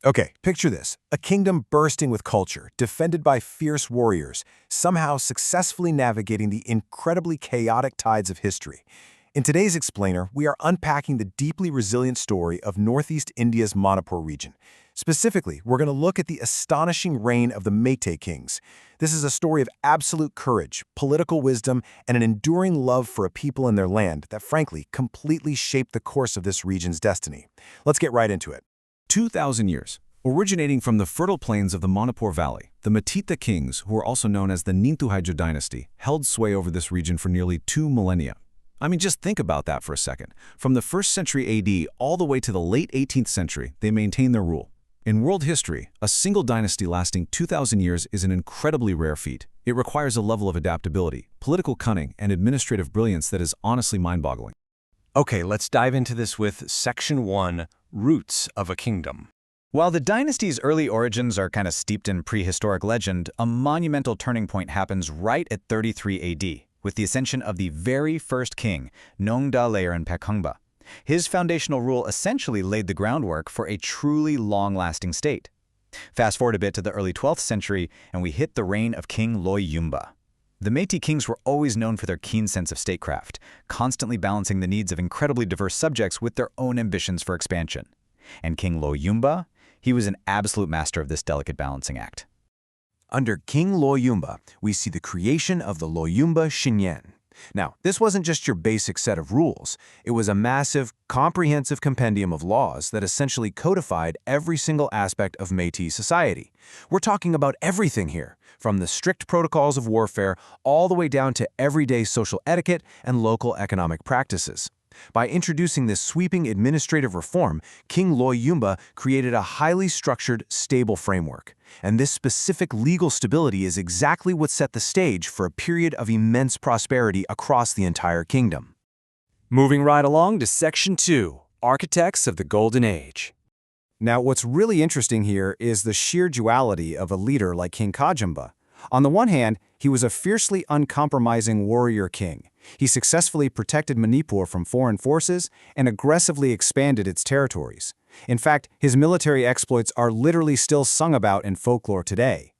Okay, picture this. A kingdom bursting with culture, defended by fierce warriors, somehow successfully navigating the incredibly chaotic tides of history. In today's Explainer, we are unpacking the deeply resilient story of Northeast India's Manipur region. Specifically, we're going to look at the astonishing reign of the Meitei kings. This is a story of absolute courage, political wisdom, and an enduring love for a people and their land that, frankly, completely shaped the course of this region's destiny. Let's get right into it. 2,000 years. Originating from the fertile plains of the Manipur Valley, the Meitei kings, who are also known as the Nintuhaijo dynasty, held sway over this region for nearly 2 millennia. I mean, just think about that for a second. From the 1st century AD all the way to the late 18th century, they maintained their rule. In world history, a single dynasty lasting 2,000 years is an incredibly rare feat. It requires a level of adaptability, political cunning, and administrative brilliance that is honestly mind-boggling. Okay, let's dive into this with Section 1, Roots of a Kingdom. While the dynasty's early origins are kind of steeped in prehistoric legend, a monumental turning point happens right at 33 AD, with the ascension of the very first king, Nongda Layer Pakungba. His foundational rule essentially laid the groundwork for a truly long-lasting state. Fast forward a bit to the early 12th century, and we hit the reign of King Loyumba. The Meitei kings were always known for their keen sense of statecraft, constantly balancing the needs of incredibly diverse subjects with their own ambitions for expansion. And King Loyumba, he was an absolute master of this delicate balancing act. Under King Loyumba, we see the creation of the Loyumba Shinyen. Now, this wasn't just your basic set of rules. It was a massive, comprehensive compendium of laws that essentially codified every single aspect of Meitei society. We're talking about everything here, from the strict protocols of warfare all the way down to everyday social etiquette and local economic practices. By introducing this sweeping administrative reform, King Loyumba created a highly structured, stable framework. And this specific legal stability is exactly what set the stage for a period of immense prosperity across the entire kingdom. Moving right along to Section 2, Architects of the Golden Age. Now, what's really interesting here is the sheer duality of a leader like King Kajumba. On the one hand, he was a fiercely uncompromising warrior king. He successfully protected Manipur from foreign forces and aggressively expanded its territories. In fact, his military exploits are literally still sung about in folklore today.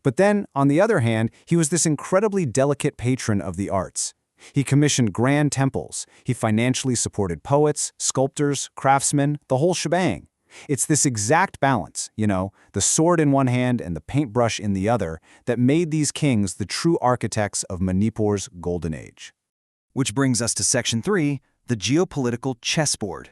But then, on the other hand, he was this incredibly delicate patron of the arts. He commissioned grand temples. He financially supported poets, sculptors, craftsmen, the whole shebang. It's this exact balance, the sword in one hand and the paintbrush in the other, that made these kings the true architects of Manipur's golden age. Which brings us to Section 3, the geopolitical chessboard.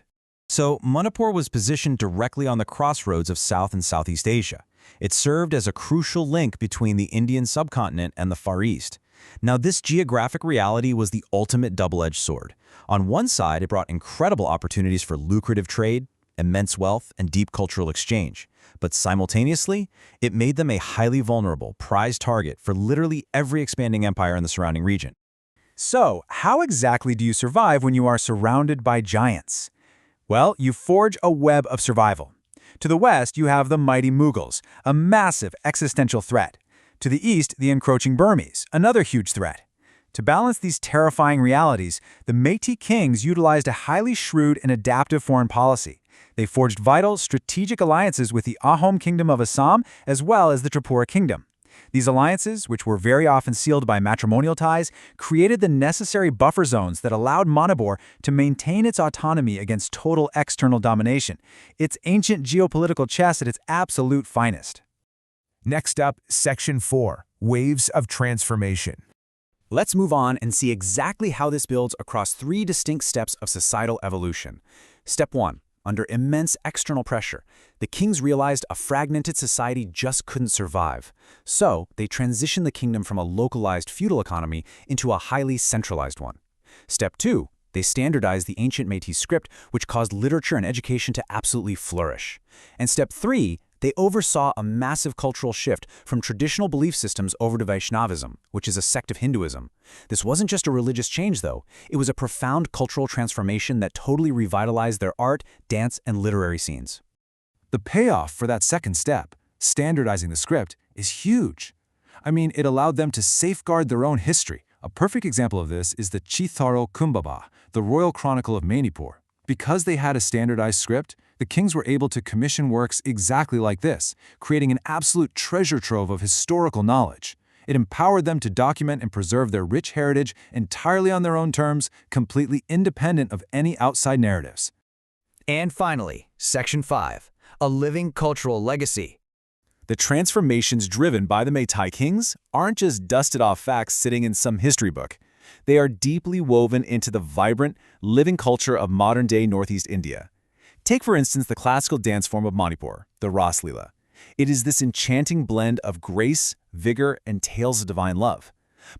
So, Manipur was positioned directly on the crossroads of South and Southeast Asia. It served as a crucial link between the Indian subcontinent and the Far East. Now, this geographic reality was the ultimate double-edged sword. On one side, it brought incredible opportunities for lucrative trade, immense wealth, and deep cultural exchange. But simultaneously, it made them a highly vulnerable, prized target for literally every expanding empire in the surrounding region. So, how exactly do you survive when you are surrounded by giants? Well, you forge a web of survival. To the west, you have the mighty Mughals, a massive existential threat. To the east, the encroaching Burmese, another huge threat. To balance these terrifying realities, the Meitei kings utilized a highly shrewd and adaptive foreign policy. They forged vital, strategic alliances with the Ahom Kingdom of Assam as well as the Tripura Kingdom. These alliances, which were very often sealed by matrimonial ties, created the necessary buffer zones that allowed Manipur to maintain its autonomy against total external domination. It's ancient geopolitical chess at its absolute finest. Next up, Section 4, Waves of Transformation. Let's move on and see exactly how this builds across 3 distinct steps of societal evolution. Step 1. Under immense external pressure, the kings realized a fragmented society just couldn't survive. So, they transitioned the kingdom from a localized feudal economy into a highly centralized one. Step 2. They standardized the ancient Meitei script, which caused literature and education to absolutely flourish. And Step 3. They oversaw a massive cultural shift from traditional belief systems over to Vaishnavism, which is a sect of Hinduism. This wasn't just a religious change, though. It was a profound cultural transformation that totally revitalized their art, dance, and literary scenes. The payoff for that second step, standardizing the script, is huge. I mean, it allowed them to safeguard their own history. A perfect example of this is the Chitharo Kumbaba, the royal chronicle of Manipur. Because they had a standardized script, The kings were able to commission works exactly like this, creating an absolute treasure trove of historical knowledge. It empowered them to document and preserve their rich heritage entirely on their own terms, completely independent of any outside narratives. And finally, Section 5, a living cultural legacy. The transformations driven by the Meitei kings aren't just dusted-off facts sitting in some history book. They are deeply woven into the vibrant, living culture of modern-day Northeast India. Take, for instance, the classical dance form of Manipur, the Ras Leela. It is this enchanting blend of grace, vigor, and tales of divine love.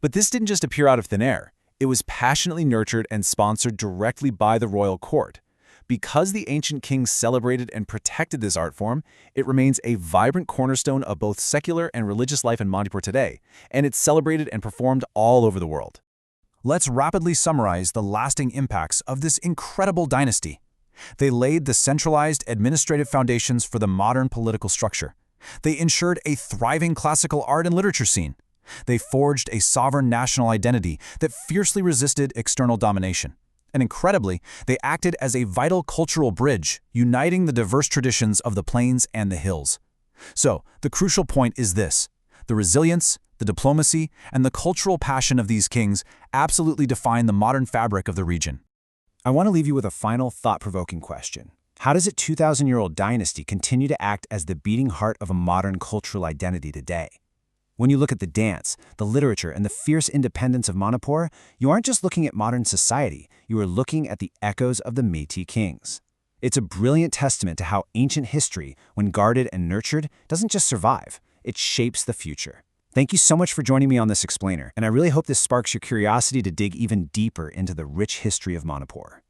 But this didn't just appear out of thin air. It was passionately nurtured and sponsored directly by the royal court. Because the ancient kings celebrated and protected this art form, it remains a vibrant cornerstone of both secular and religious life in Manipur today, and it's celebrated and performed all over the world. Let's rapidly summarize the lasting impacts of this incredible dynasty. They laid the centralized administrative foundations for the modern political structure. They ensured a thriving classical art and literature scene. They forged a sovereign national identity that fiercely resisted external domination. And incredibly, they acted as a vital cultural bridge, uniting the diverse traditions of the plains and the hills. So, the crucial point is this: the resilience, the diplomacy, and the cultural passion of these kings absolutely define the modern fabric of the region. I want to leave you with a final thought-provoking question. How does a 2,000-year-old dynasty continue to act as the beating heart of a modern cultural identity today? When you look at the dance, the literature, and the fierce independence of Manipur, you aren't just looking at modern society, you are looking at the echoes of the Meitei kings. It's a brilliant testament to how ancient history, when guarded and nurtured, doesn't just survive, it shapes the future. Thank you so much for joining me on this explainer, and I really hope this sparks your curiosity to dig even deeper into the rich history of Manipur.